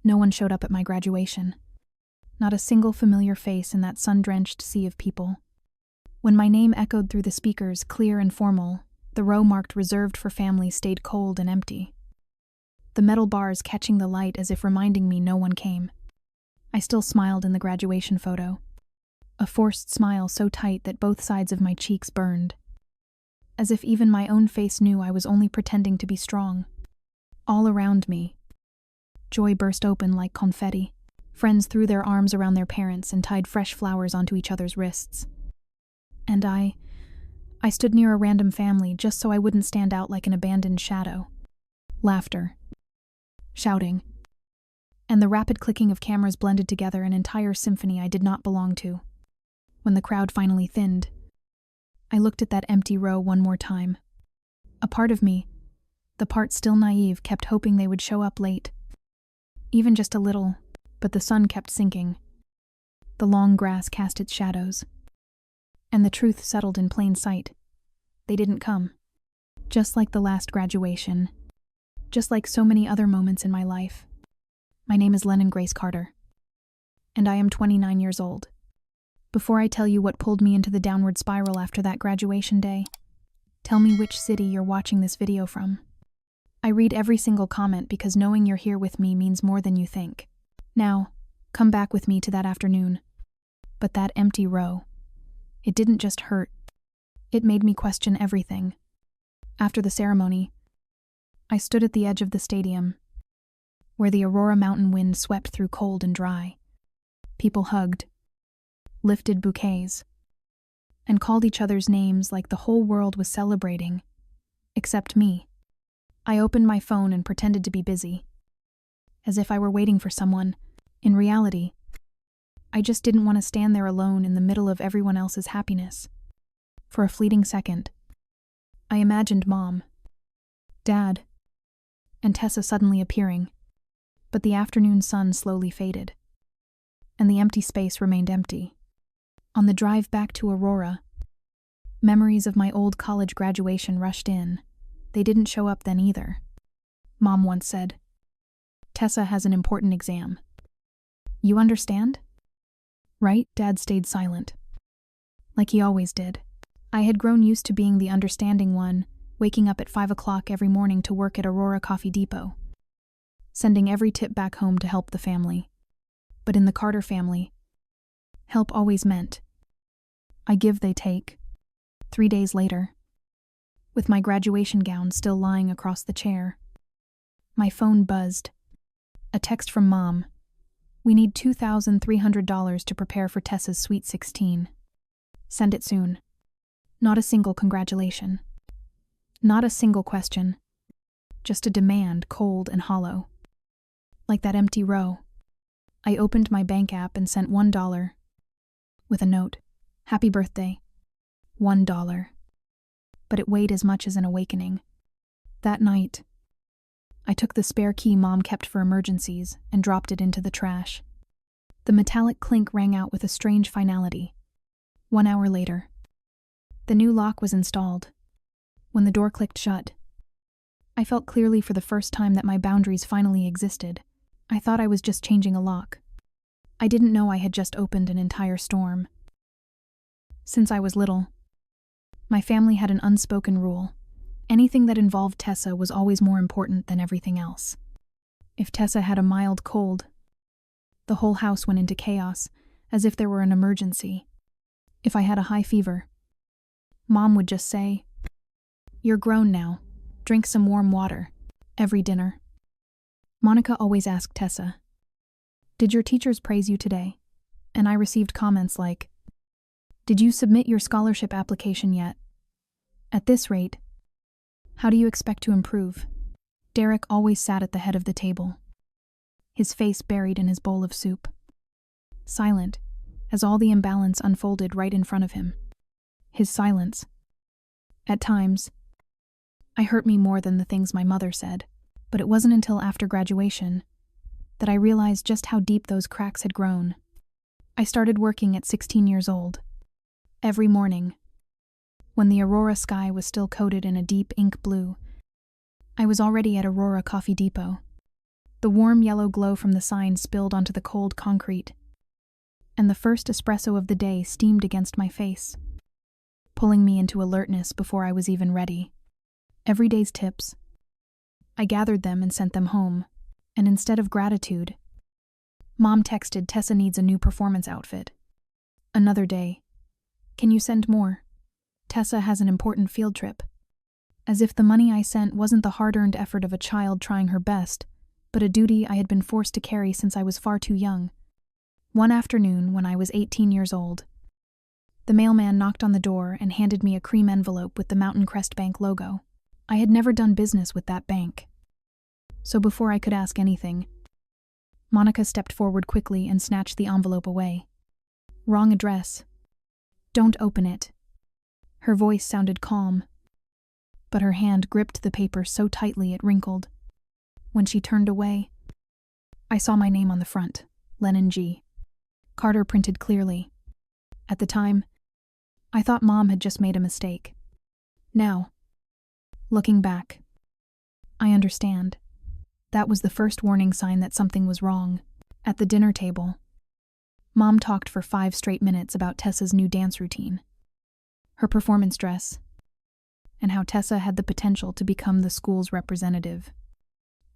No one showed up at my graduation. Not a single familiar face in that sun-drenched sea of people. When my name echoed through the speakers, clear and formal, the row marked reserved for family stayed cold and empty. The metal bars catching the light as if reminding me no one came. I still smiled in the graduation photo. A forced smile so tight that both sides of my cheeks burned. As if even my own face knew I was only pretending to be strong. All around me, joy burst open like confetti. Friends threw their arms around their parents and tied fresh flowers onto each other's wrists. And I stood near a random family just so I wouldn't stand out like an abandoned shadow. Laughter. Shouting. And the rapid clicking of cameras blended together an entire symphony I did not belong to. When the crowd finally thinned, I looked at that empty row one more time. A part of me, the part still naive, kept hoping they would show up late. Even just a little, but the sun kept sinking. The long grass cast its shadows. And the truth settled in plain sight. They didn't come. Just like the last graduation. Just like so many other moments in my life. My name is Lennon Grace Carter. And I am 29 years old. Before I tell you what pulled me into the downward spiral after that graduation day, tell me which city you're watching this video from. I read every single comment because knowing you're here with me means more than you think. Now, come back with me to that afternoon. But that empty row, it didn't just hurt. It made me question everything. After the ceremony, I stood at the edge of the stadium, where the Aurora mountain wind swept through cold and dry. People hugged, lifted bouquets, and called each other's names like the whole world was celebrating, except me. I opened my phone and pretended to be busy, as if I were waiting for someone. In reality, I just didn't want to stand there alone in the middle of everyone else's happiness. For a fleeting second, I imagined Mom, Dad, and Tessa suddenly appearing, but the afternoon sun slowly faded, and the empty space remained empty. On the drive back to Aurora, memories of my old college graduation rushed in. They didn't show up then either. Mom once said, "Tessa has an important exam. You understand?" Right? Dad stayed silent, like he always did. I had grown used to being the understanding one, waking up at 5 o'clock every morning to work at Aurora Coffee Depot, sending every tip back home to help the family. But in the Carter family, help always meant I give, they take. 3 days later, with my graduation gown still lying across the chair, my phone buzzed. A text from Mom. "We need $2,300 to prepare for Tessa's Sweet 16. Send it soon." Not a single congratulation. Not a single question. Just a demand, cold and hollow. Like that empty row. I opened my bank app and sent $1. With a note, "Happy birthday." $1. But it weighed as much as an awakening. That night, I took the spare key Mom kept for emergencies and dropped it into the trash. The metallic clink rang out with a strange finality. 1 hour later, the new lock was installed. When the door clicked shut, I felt clearly for the first time that my boundaries finally existed. I thought I was just changing a lock. I didn't know I had just opened an entire storm. Since I was little, my family had an unspoken rule. Anything that involved Tessa was always more important than everything else. If Tessa had a mild cold, the whole house went into chaos, as if there were an emergency. If I had a high fever, Mom would just say, "You're grown now. Drink some warm water." Every dinner, Monica always asked Tessa, "Did your teachers praise you today?" And I received comments like, "Did you submit your scholarship application yet? At this rate, how do you expect to improve?" Derek always sat at the head of the table, his face buried in his bowl of soup, silent as all the imbalance unfolded right in front of him. His silence, at times, hurt me more than the things my mother said. But it wasn't until after graduation that I realized just how deep those cracks had grown. I started working at 16 years old. Every morning, when the Aurora sky was still coated in a deep ink blue, I was already at Aurora Coffee Depot, The warm yellow glow from the sign spilled onto the cold concrete, and the first espresso of the day steamed against my face, pulling me into alertness before I was even ready. Every day's tips. I gathered them and sent them home, and instead of gratitude, Mom texted, "Tessa needs a new performance outfit." Another day. "Can you send more? Tessa has an important field trip." As if the money I sent wasn't the hard-earned effort of a child trying her best, but a duty I had been forced to carry since I was far too young. One afternoon, when I was 18 years old, the mailman knocked on the door and handed me a cream envelope with the Mountain Crest Bank logo. I had never done business with that bank. So before I could ask anything, Monica stepped forward quickly and snatched the envelope away. "Wrong address. Don't open it." Her voice sounded calm, but her hand gripped the paper so tightly it wrinkled. When she turned away, I saw my name on the front, Lennon G. Carter, printed clearly. At the time, I thought Mom had just made a mistake. Now, looking back, I understand. That was the first warning sign that something was wrong. At the dinner table, Mom talked for 5 straight minutes about Tessa's new dance routine, her performance dress, and how Tessa had the potential to become the school's representative.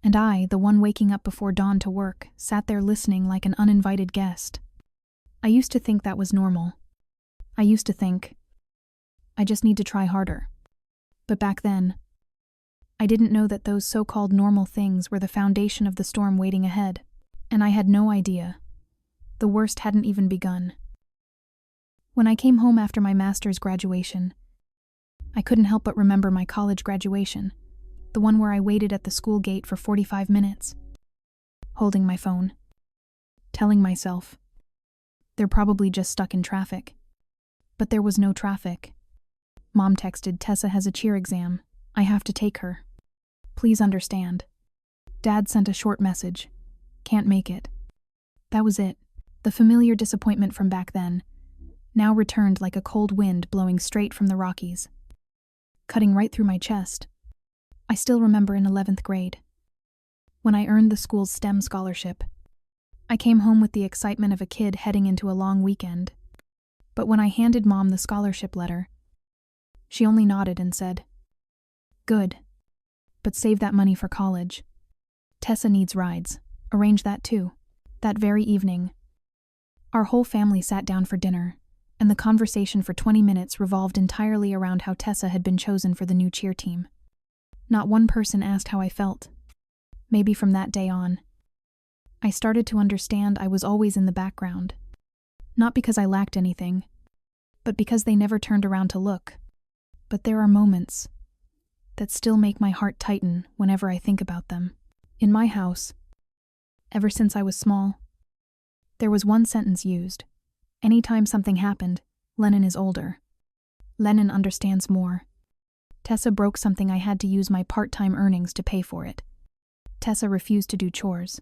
And I, the one waking up before dawn to work, sat there listening like an uninvited guest. I used to think that was normal. I used to think, I just need to try harder. But back then, I didn't know that those so-called normal things were the foundation of the storm waiting ahead, and I had no idea. The worst hadn't even begun. When I came home after my master's graduation, I couldn't help but remember my college graduation, the one where I waited at the school gate for 45 minutes, holding my phone, telling myself, they're probably just stuck in traffic. But there was no traffic. Mom texted, "Tessa has a cheer exam. I have to take her. Please understand." Dad sent a short message. "Can't make it." That was it. The familiar disappointment from back then now returned like a cold wind blowing straight from the Rockies, cutting right through my chest. I still remember in 11th grade, when I earned the school's STEM scholarship. I came home with the excitement of a kid heading into a long weekend. But when I handed Mom the scholarship letter, she only nodded and said, "Good, but save that money for college. Tessa needs rides. Arrange that too." That very evening, our whole family sat down for dinner, and the conversation for 20 minutes revolved entirely around how Tessa had been chosen for the new cheer team. Not one person asked how I felt. Maybe from that day on, I started to understand I was always in the background. Not because I lacked anything, but because they never turned around to look. But there are moments that still make my heart tighten whenever I think about them. In my house, ever since I was small, there was one sentence used. Anytime something happened, Lennon is older. Lennon understands more. Tessa broke something, I had to use my part-time earnings to pay for it. Tessa refused to do chores.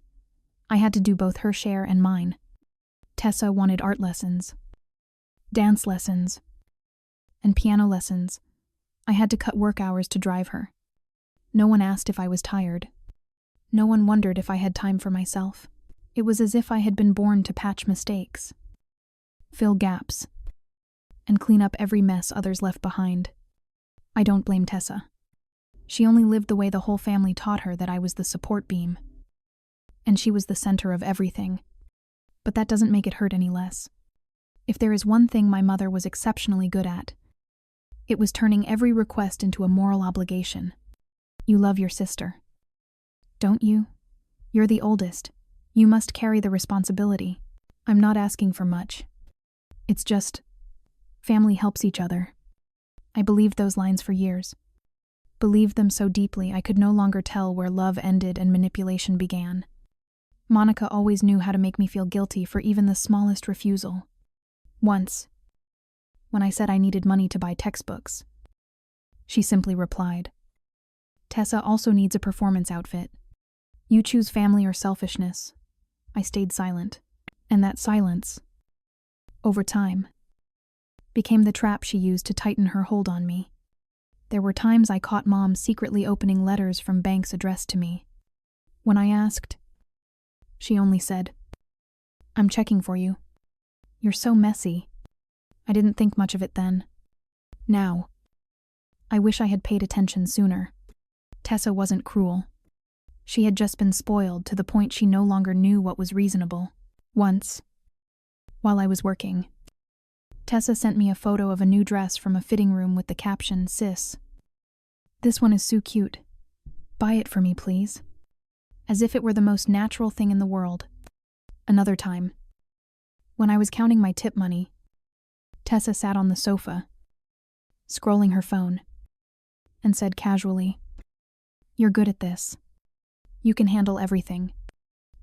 I had to do both her share and mine. Tessa wanted art lessons, dance lessons, and piano lessons. I had to cut work hours to drive her. No one asked if I was tired. No one wondered if I had time for myself. It was as if I had been born to patch mistakes, fill gaps, and clean up every mess others left behind. I don't blame Tessa. She only lived the way the whole family taught her, that I was the support beam, and she was the center of everything. But that doesn't make it hurt any less. If there is one thing my mother was exceptionally good at, it was turning every request into a moral obligation. You love your sister, don't you? You're the oldest. You must carry the responsibility. I'm not asking for much. It's just, family helps each other. I believed those lines for years. Believed them so deeply I could no longer tell where love ended and manipulation began. Monica always knew how to make me feel guilty for even the smallest refusal. Once, when I said I needed money to buy textbooks, she simply replied, "Tessa also needs a performance outfit. You choose family or selfishness." I stayed silent, and that silence, over time, became the trap she used to tighten her hold on me. There were times I caught Mom secretly opening letters from banks addressed to me. When I asked, She only said, "I'm checking for you. You're so messy." I didn't think much of it then. Now, I wish I had paid attention sooner. Tessa wasn't cruel. She had just been spoiled to the point she no longer knew what was reasonable. Once, while I was working, Tessa sent me a photo of a new dress from a fitting room with the caption, "Sis, this one is so cute. Buy it for me, please." As if it were the most natural thing in the world. Another time, when I was counting my tip money, Tessa sat on the sofa, scrolling her phone, and said casually, "You're good at this. You can handle everything."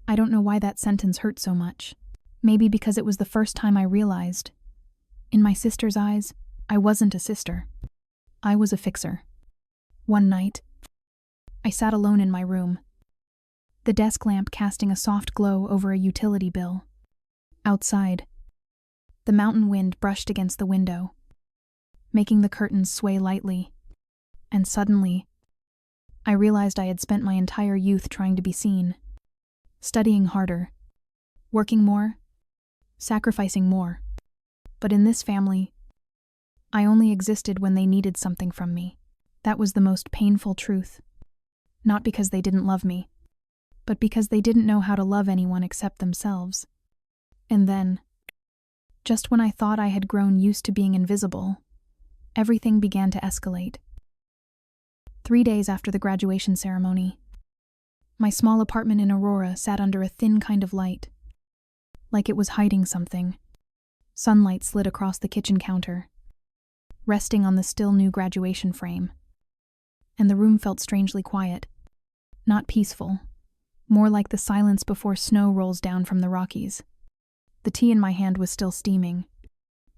I don't know why that sentence hurt so much. Maybe because it was the first time I realized, in my sister's eyes, I wasn't a sister. I was a fixer. One night, I sat alone in my room, the desk lamp casting a soft glow over a utility bill. Outside, the mountain wind brushed against the window, making the curtains sway lightly, and suddenly, I realized I had spent my entire youth trying to be seen, studying harder, working more, sacrificing more. But in this family, I only existed when they needed something from me. That was the most painful truth. Not because they didn't love me, but because they didn't know how to love anyone except themselves. And then, just when I thought I had grown used to being invisible, everything began to escalate. 3 days after the graduation ceremony, my small apartment in Aurora sat under a thin kind of light, like it was hiding something. Sunlight slid across the kitchen counter, resting on the still new graduation frame, and the room felt strangely quiet, not peaceful, more like the silence before snow rolls down from the Rockies. The tea in my hand was still steaming.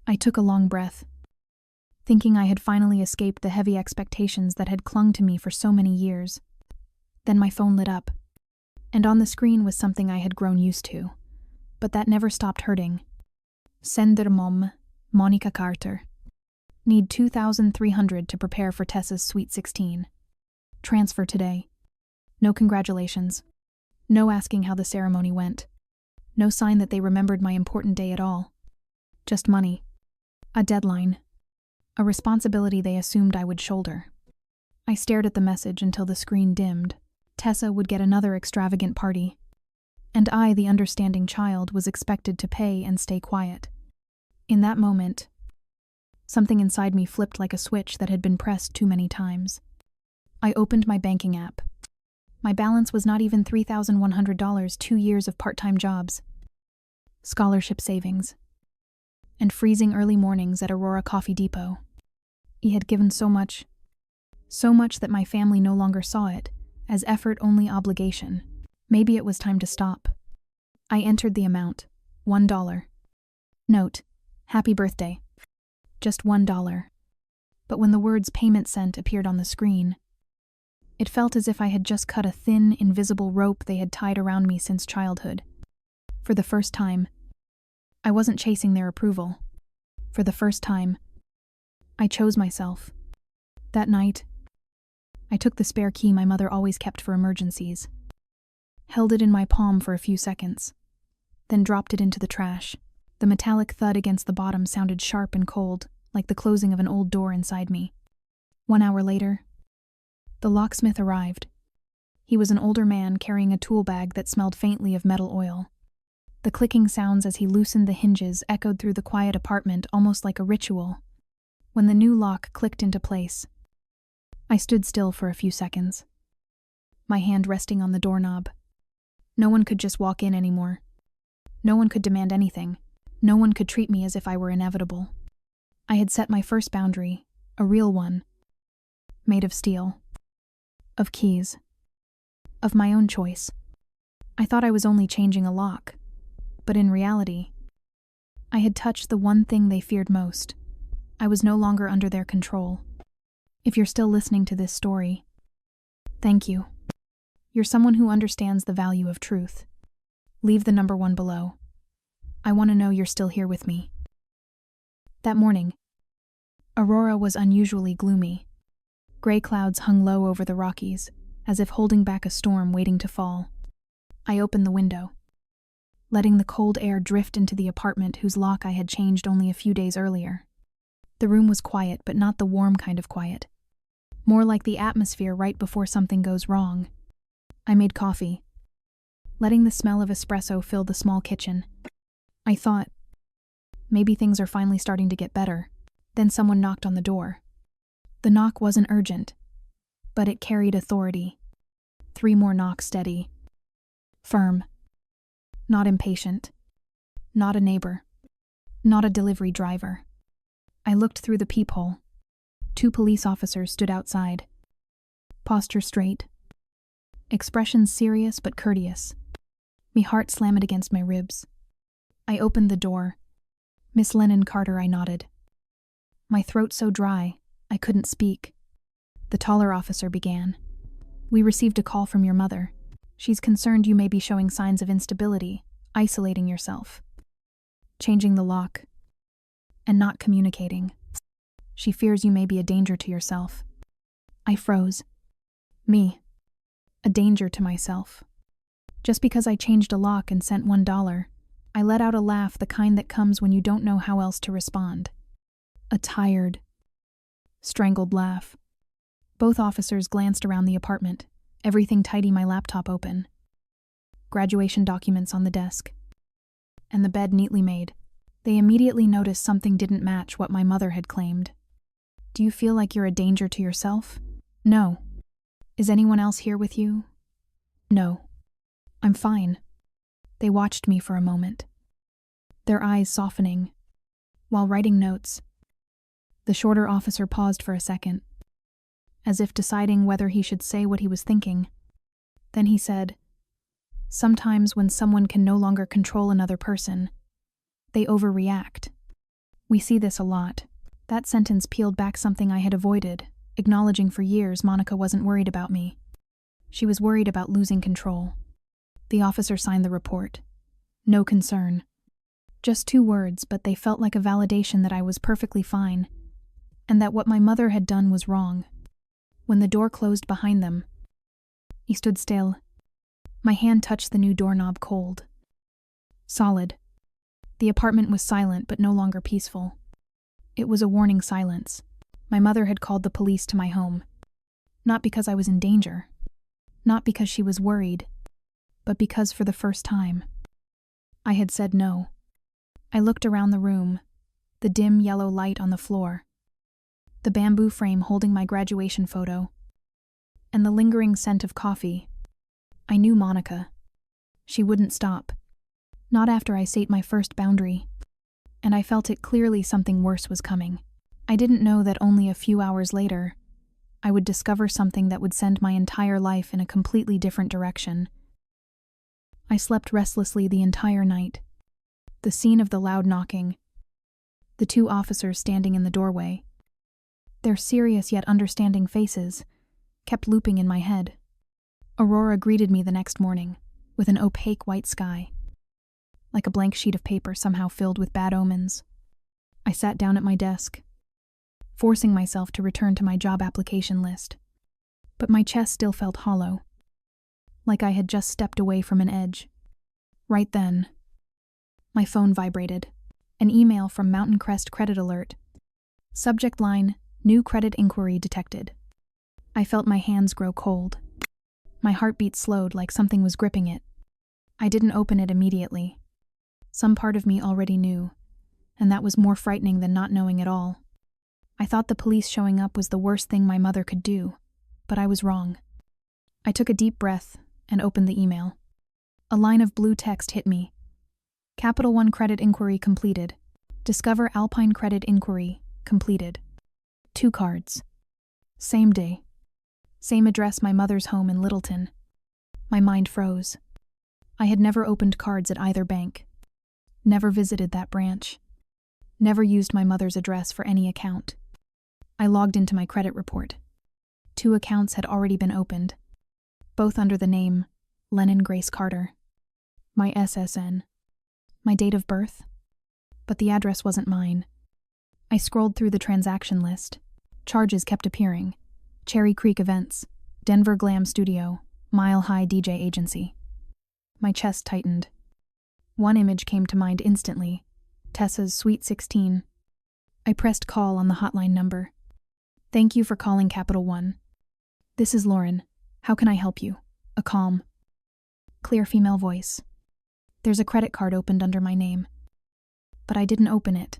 I took a long breath, thinking I had finally escaped the heavy expectations that had clung to me for so many years. Then my phone lit up, and on the screen was something I had grown used to, but that never stopped hurting. Sender mom, Monica Carter. Need $2,300 to prepare for Tessa's Sweet 16. Transfer today. No congratulations. No asking how the ceremony went. No sign that they remembered my important day at all. Just money. A deadline. A responsibility they assumed I would shoulder. I stared at the message until the screen dimmed. Tessa would get another extravagant party, and I, the understanding child, was expected to pay and stay quiet. In that moment, something inside me flipped like a switch that had been pressed too many times. I opened my banking app. My balance was not even $3,100, 2 years of part-time jobs, scholarship savings, and freezing early mornings at Aurora Coffee Depot. He had given so much that my family no longer saw it as effort-only obligation. Maybe it was time to stop. I entered the amount, $1. Note, happy birthday. Just $1. But when the words "payment sent" appeared on the screen, it felt as if I had just cut a thin, invisible rope they had tied around me since childhood. For the first time, I wasn't chasing their approval. For the first time, I chose myself. That night, I took the spare key my mother always kept for emergencies, held it in my palm for a few seconds, then dropped it into the trash. The metallic thud against the bottom sounded sharp and cold, like the closing of an old door inside me. 1 hour later, the locksmith arrived. He was an older man carrying a tool bag that smelled faintly of metal oil. The clicking sounds as he loosened the hinges echoed through the quiet apartment almost like a ritual. When the new lock clicked into place, I stood still for a few seconds, my hand resting on the doorknob. No one could just walk in anymore. No one could demand anything. No one could treat me as if I were inevitable. I had set my first boundary, a real one, made of steel, of keys, of my own choice. I thought I was only changing a lock, but in reality, I had touched the one thing they feared most. I was no longer under their control. If you're still listening to this story, thank you. You're someone who understands the value of truth. Leave the number 1 below. I want to know you're still here with me. That morning, Aurora was unusually gloomy. Gray clouds hung low over the Rockies, as if holding back a storm waiting to fall. I opened the window. letting the cold air drift into the apartment whose lock I had changed only a few days earlier. The room was quiet, but not the warm kind of quiet. More like the atmosphere right before something goes wrong. I made coffee, letting the smell of espresso fill the small kitchen. I thought, maybe things are finally starting to get better. Then someone knocked on the door. The knock wasn't urgent, but it carried authority. 3 more knocks steady. Firm. Not impatient. Not a neighbor. Not a delivery driver. I looked through the peephole. 2 police officers stood outside. Posture straight. Expressions serious but courteous. Me heart slammed against my ribs. I opened the door. "Miss Lennon Carter," I nodded. My throat so dry, I couldn't speak. The taller officer began. "We received a call from your mother. She's concerned you may be showing signs of instability, isolating yourself, changing the lock, and not communicating. She fears you may be a danger to yourself." I froze. Me. A danger to myself. Just because I changed a lock and sent $1, I let out a laugh, the kind that comes when you don't know how else to respond. A tired, strangled laugh. Both officers glanced around the apartment, everything tidy, my laptop open, graduation documents on the desk, and the bed neatly made. They immediately noticed something didn't match what my mother had claimed. "Do you feel like you're a danger to yourself?" "No." "Is anyone else here with you?" "No. I'm fine." They watched me for a moment, their eyes softening. While writing notes, the shorter officer paused for a second, as if deciding whether he should say what he was thinking. Then he said, "Sometimes when someone can no longer control another person, they overreact. We see this a lot." That sentence peeled back something I had avoided, acknowledging for years Monica wasn't worried about me. She was worried about losing control. The officer signed the report. No concern. Just 2 words, but they felt like a validation that I was perfectly fine, and that what my mother had done was wrong. When the door closed behind them, he stood still. My hand touched the new doorknob, cold. Solid. The apartment was silent, but no longer peaceful. It was a warning silence. My mother had called the police to my home. Not because I was in danger. Not because she was worried. But because for the first time, I had said no. I looked around the room, the dim yellow light on the floor, the bamboo frame holding my graduation photo, and the lingering scent of coffee. I knew Monica. She wouldn't stop. Not after I set my first boundary. And I felt it clearly something worse was coming. I didn't know that only a few hours later, I would discover something that would send my entire life in a completely different direction. I slept restlessly the entire night. The scene of the loud knocking, the 2 officers standing in the doorway, their serious yet understanding faces, kept looping in my head. Aurora greeted me the next morning, with an opaque white sky, like a blank sheet of paper somehow filled with bad omens. I sat down at my desk, forcing myself to return to my job application list. But my chest still felt hollow, like I had just stepped away from an edge. Right then, my phone vibrated. An email from Mountain Crest Credit Alert. Subject line, "New credit inquiry detected." I felt my hands grow cold. My heartbeat slowed like something was gripping it. I didn't open it immediately. Some part of me already knew, and that was more frightening than not knowing at all. I thought the police showing up was the worst thing my mother could do, but I was wrong. I took a deep breath and opened the email. A line of blue text hit me. Capital One credit inquiry completed. Discover Alpine credit inquiry completed. 2 cards. Same day. Same address, my mother's home in Littleton. My mind froze. I had never opened cards at either bank. Never visited that branch. Never used my mother's address for any account. I logged into my credit report. 2 accounts had already been opened, both under the name Lennon Grace Carter. My SSN. My date of birth. But the address wasn't mine. I scrolled through the transaction list. Charges kept appearing. Cherry Creek Events, Denver Glam Studio, Mile High DJ Agency. My chest tightened. One image came to mind instantly. Tessa's Sweet 16. I pressed call on the hotline number. Thank you for calling Capital One. This is Lauren. How can I help you? A calm, clear female voice. There's a credit card opened under my name. But I didn't open it.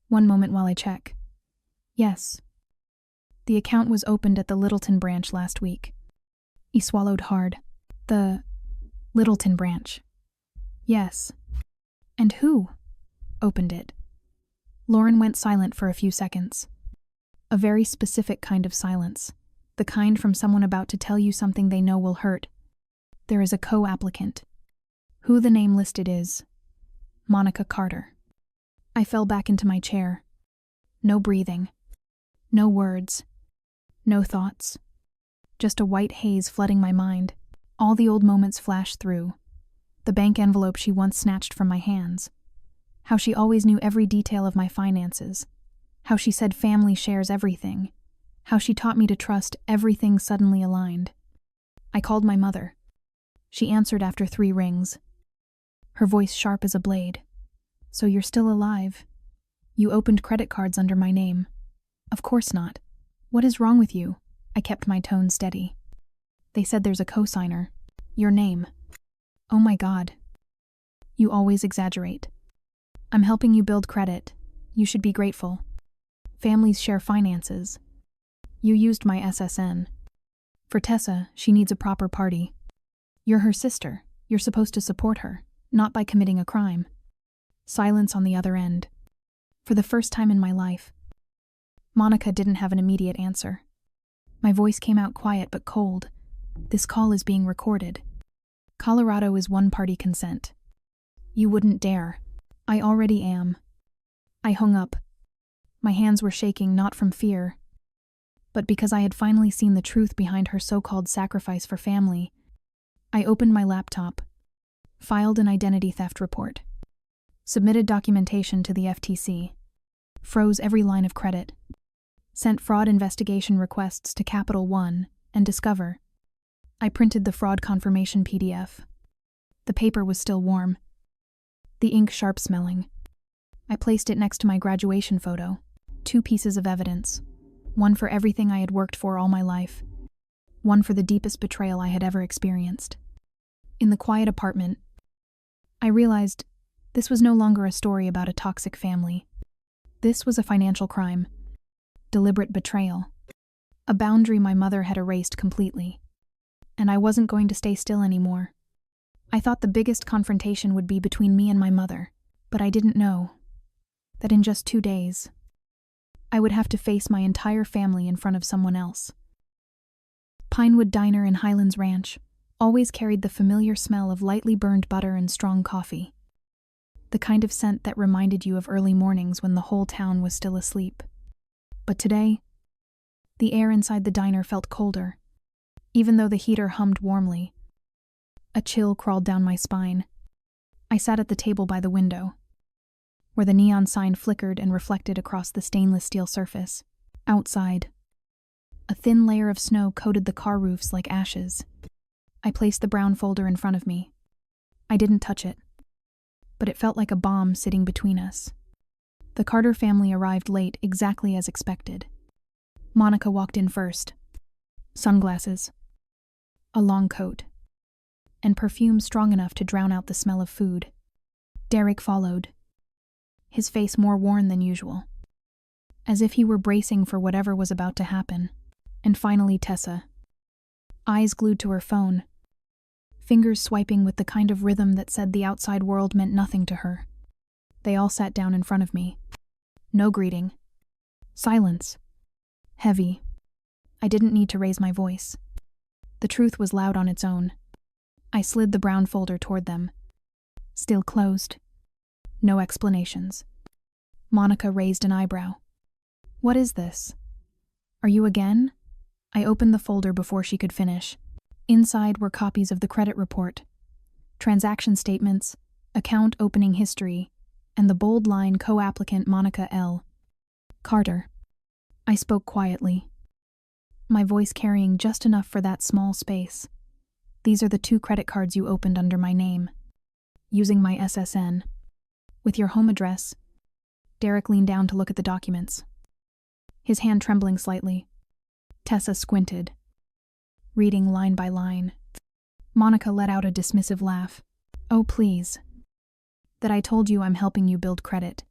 One moment while I check. Yes. The account was opened at the Littleton branch last week. He swallowed hard. The Littleton branch. Yes. And who opened it? Lauren went silent for a few seconds. A very specific kind of silence. The kind from someone about to tell you something they know will hurt. There is a co-applicant. Who the name listed is Monica Carter. I fell back into my chair. No breathing. No words. No thoughts. Just a white haze flooding my mind. All the old moments flashed through. The bank envelope she once snatched from my hands. How she always knew every detail of my finances. How she said family shares everything. How she taught me to trust everything suddenly aligned. I called my mother. She answered after 3 rings. Her voice sharp as a blade. So you're still alive? You opened credit cards under my name. Of course not. What is wrong with you? I kept my tone steady. They said there's a cosigner. Your name. Oh my God. You always exaggerate. I'm helping you build credit. You should be grateful. Families share finances. You used my SSN. For Tessa, she needs a proper party. You're her sister. You're supposed to support her, not by committing a crime. Silence on the other end. For the first time in my life, Monica didn't have an immediate answer. My voice came out quiet but cold. This call is being recorded. Colorado is one-party consent. You wouldn't dare. I already am. I hung up. My hands were shaking not from fear, but because I had finally seen the truth behind her so-called sacrifice for family. I opened my laptop, filed an identity theft report, submitted documentation to the FTC, froze every line of credit, sent fraud investigation requests to Capital One and Discover. I printed the fraud confirmation PDF. The paper was still warm, the ink sharp-smelling. I placed it next to my graduation photo, 2 pieces of evidence, one for everything I had worked for all my life, one for the deepest betrayal I had ever experienced. In the quiet apartment, I realized this was no longer a story about a toxic family. This was a financial crime, deliberate betrayal, a boundary my mother had erased completely. And I wasn't going to stay still anymore. I thought the biggest confrontation would be between me and my mother, but I didn't know that in just 2 days, I would have to face my entire family in front of someone else. Pinewood Diner in Highlands Ranch always carried the familiar smell of lightly burned butter and strong coffee, the kind of scent that reminded you of early mornings when the whole town was still asleep. But today, the air inside the diner felt colder, even though the heater hummed warmly. A chill crawled down my spine. I sat at the table by the window, where the neon sign flickered and reflected across the stainless steel surface. Outside, a thin layer of snow coated the car roofs like ashes. I placed the brown folder in front of me. I didn't touch it, but it felt like a bomb sitting between us. The Carter family arrived late, exactly as expected. Monica walked in first. Sunglasses, a long coat, and perfume strong enough to drown out the smell of food. Derek followed, his face more worn than usual, as if he were bracing for whatever was about to happen. And finally Tessa, eyes glued to her phone, fingers swiping with the kind of rhythm that said the outside world meant nothing to her. They all sat down in front of me. No greeting. Silence. Heavy. I didn't need to raise my voice. The truth was loud on its own. I slid the brown folder toward them. Still closed. No explanations. Monica raised an eyebrow. What is this? Are you again? I opened the folder before she could finish. Inside were copies of the credit report, transaction statements, account opening history, and the bold line co-applicant Monica L. Carter. I spoke quietly, my voice carrying just enough for that small space. These are the 2 credit cards you opened under my name. using my SSN. With your home address. Derek leaned down to look at the documents, his hand trembling slightly. Tessa squinted, reading line by line. Monica let out a dismissive laugh. Oh, please. That I told you I'm helping you build credit.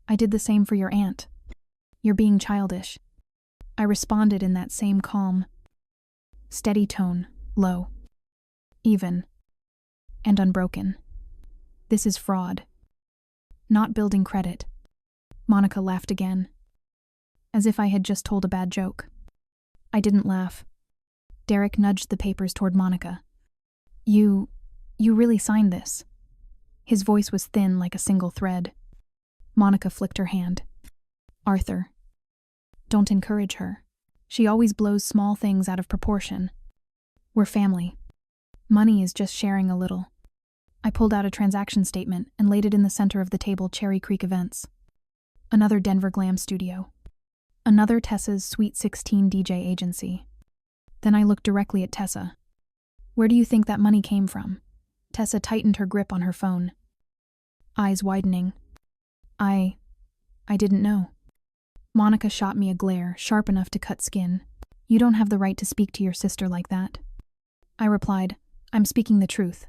I did the same for your aunt. You're being childish. I responded in that same calm, steady tone, low, even, and unbroken. This is fraud. Not building credit. Monica laughed again, as if I had just told a bad joke. I didn't laugh. Derek nudged the papers toward Monica. You really signed this? His voice was thin like a single thread. Monica flicked her hand. Arthur. Don't encourage her. She always blows small things out of proportion. We're family. Money is just sharing a little. I pulled out a transaction statement and laid it in the center of the table. Cherry Creek Events. Another Denver glam studio. Another Tessa's Sweet 16 DJ agency. Then I looked directly at Tessa. Where do you think that money came from? Tessa tightened her grip on her phone, eyes widening. I didn't know. Monica shot me a glare, sharp enough to cut skin. You don't have the right to speak to your sister like that. I replied, I'm speaking the truth.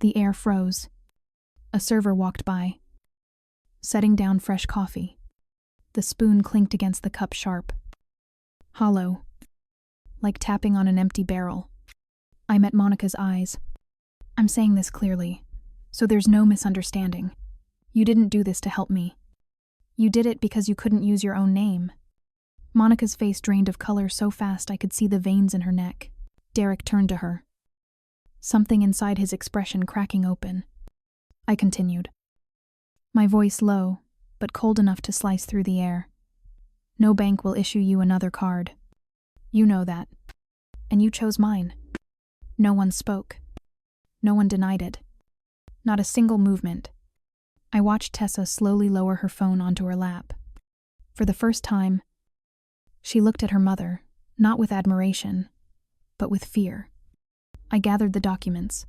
The air froze. A server walked by, setting down fresh coffee. The spoon clinked against the cup sharp, hollow, like tapping on an empty barrel. I met Monica's eyes. I'm saying this clearly, so there's no misunderstanding. You didn't do this to help me. You did it because you couldn't use your own name. Monica's face drained of color so fast I could see the veins in her neck. Derek turned to her, something inside his expression cracking open. I continued, my voice low, but cold enough to slice through the air. No bank will issue you another card. You know that. And you chose mine. No one spoke. No one denied it. Not a single movement. I watched Tessa slowly lower her phone onto her lap. For the first time, she looked at her mother, not with admiration, but with fear. I gathered the documents.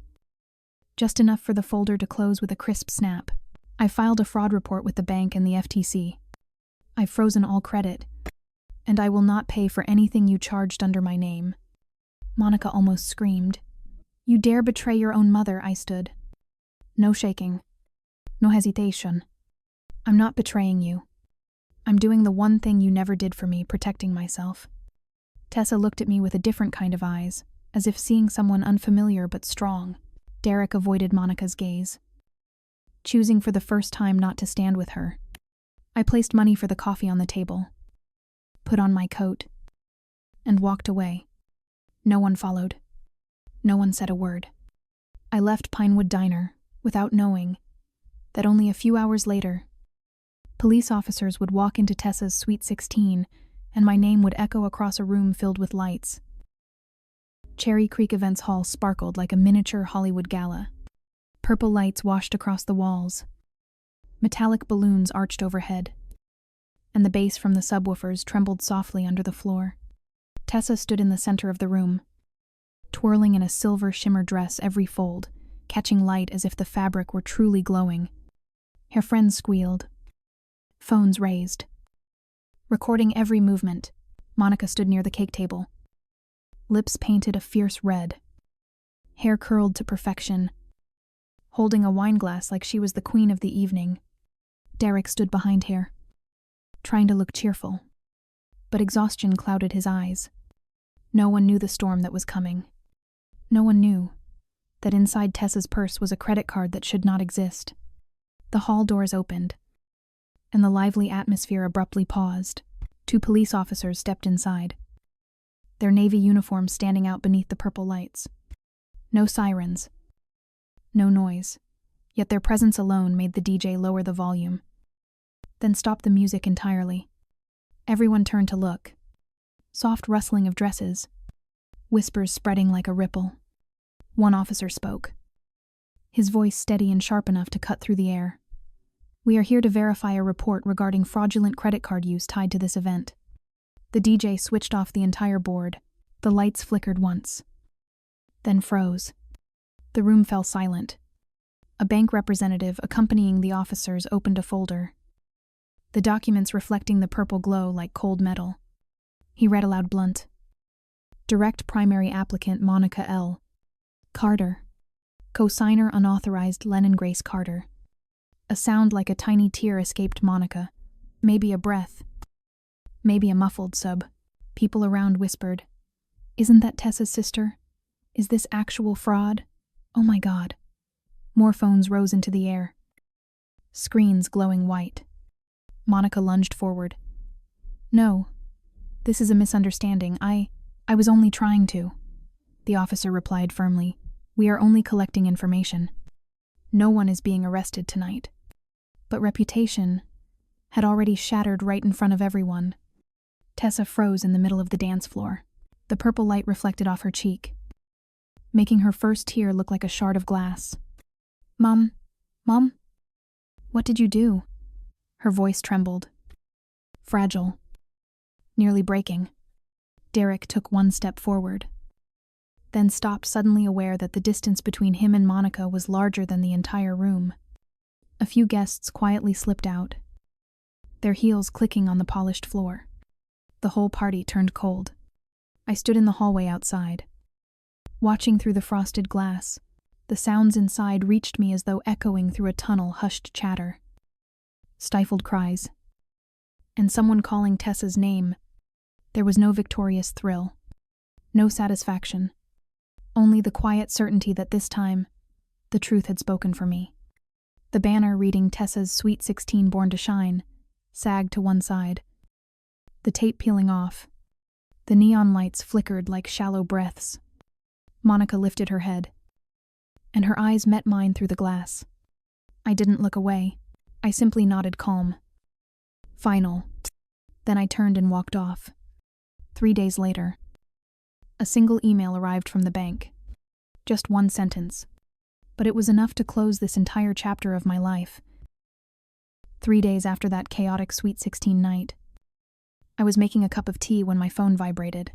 Just enough for the folder to close with a crisp snap. I filed a fraud report with the bank and the FTC. I've frozen all credit, and I will not pay for anything you charged under my name. Monica almost screamed. You dare betray your own mother, I stood. No shaking. No hesitation. I'm not betraying you. I'm doing the one thing you never did for me, protecting myself. Tessa looked at me with a different kind of eyes, as if seeing someone unfamiliar but strong. Derek avoided Monica's gaze, choosing for the first time not to stand with her. I placed money for the coffee on the table, put on my coat, and walked away. No one followed. No one said a word. I left Pinewood Diner without knowing that only a few hours later, police officers would walk into Tessa's Sweet 16 and my name would echo across a room filled with lights. Cherry Creek Events Hall sparkled like a miniature Hollywood gala. Purple lights washed across the walls. Metallic balloons arched overhead, and the bass from the subwoofers trembled softly under the floor. Tessa stood in the center of the room, twirling in a silver shimmer dress every fold, catching light as if the fabric were truly glowing. Her friends squealed. Phones raised. Recording every movement, Monica stood near the cake table. Lips painted a fierce red. Hair curled to perfection, holding a wine glass like she was the queen of the evening. Derek stood behind her, trying to look cheerful, but exhaustion clouded his eyes. No one knew the storm that was coming. No one knew that inside Tessa's purse was a credit card that should not exist. The hall doors opened, and the lively atmosphere abruptly paused. 2 police officers stepped inside, their navy uniforms standing out beneath the purple lights. No sirens, no noise, yet their presence alone made the DJ lower the volume, then stop the music entirely. Everyone turned to look. Soft rustling of dresses, whispers spreading like a ripple. One officer spoke, his voice steady and sharp enough to cut through the air. We are here to verify a report regarding fraudulent credit card use tied to this event. The DJ switched off the entire board. The lights flickered once, then froze. The room fell silent. A bank representative accompanying the officers opened a folder, the documents reflecting the purple glow like cold metal. He read aloud blunt. Direct primary applicant Monica L. Carter. Co-signer unauthorized Lennon Grace Carter. A sound like a tiny tear escaped Monica. Maybe a breath. Maybe a muffled sob. People around whispered, "Isn't that Tessa's sister? Is this actual fraud? Oh my God." More phones rose into the air. Screens glowing white. Monica lunged forward. "No, this is a misunderstanding. I was only trying to." The officer replied firmly, "We are only collecting information. No one is being arrested tonight." But reputation had already shattered right in front of everyone. Tessa froze in the middle of the dance floor. The purple light reflected off her cheek, making her first tear look like a shard of glass. Mom? What did you do?" Her voice trembled. Fragile. Nearly breaking. Derek took one step forward, then stopped, suddenly aware that the distance between him and Monica was larger than the entire room. A few guests quietly slipped out, their heels clicking on the polished floor. The whole party turned cold. I stood in the hallway outside, watching through the frosted glass. The sounds inside reached me as though echoing through a tunnel, hushed chatter, stifled cries, and someone calling Tessa's name. There was no victorious thrill, no satisfaction, only the quiet certainty that this time, the truth had spoken for me. The banner reading Tessa's Sweet 16 Born to Shine sagged to one side, the tape peeling off. The neon lights flickered like shallow breaths. Monica lifted her head, and her eyes met mine through the glass. I didn't look away. I simply nodded calm. Final. Then I turned and walked off. 3 days later, a single email arrived from the bank. Just one sentence. But it was enough to close this entire chapter of my life. 3 days after that chaotic Sweet 16 night, I was making a cup of tea when my phone vibrated.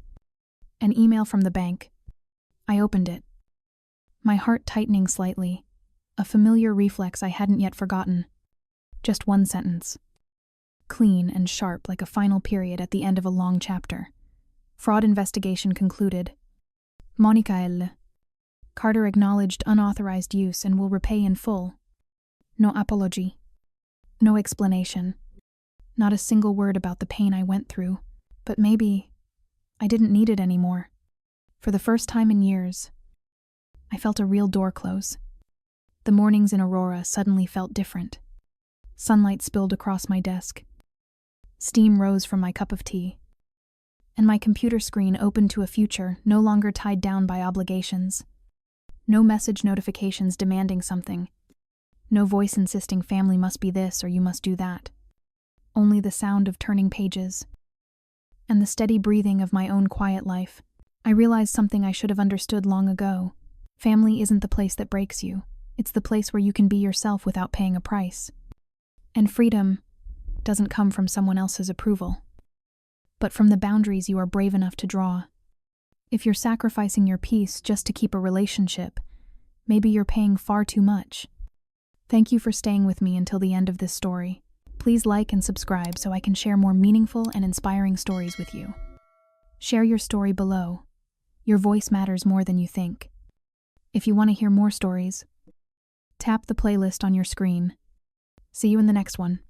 An email from the bank. I opened it, my heart tightening slightly, a familiar reflex I hadn't yet forgotten. Just one sentence. Clean and sharp like a final period at the end of a long chapter. Fraud investigation concluded. Monica L. Carter acknowledged unauthorized use and will repay in full. No apology. No explanation. Not a single word about the pain I went through, but maybe I didn't need it anymore. For the first time in years, I felt a real door close. The mornings in Aurora suddenly felt different. Sunlight spilled across my desk. Steam rose from my cup of tea. And my computer screen opened to a future no longer tied down by obligations. No message notifications demanding something. No voice insisting family must be this or you must do that. Only the sound of turning pages. And the steady breathing of my own quiet life. I realized something I should have understood long ago. Family isn't the place that breaks you. It's the place where you can be yourself without paying a price. And freedom doesn't come from someone else's approval, but from the boundaries you are brave enough to draw. If you're sacrificing your peace just to keep a relationship, maybe you're paying far too much. Thank you for staying with me until the end of this story. Please like and subscribe so I can share more meaningful and inspiring stories with you. Share your story below. Your voice matters more than you think. If you want to hear more stories, tap the playlist on your screen. See you in the next one.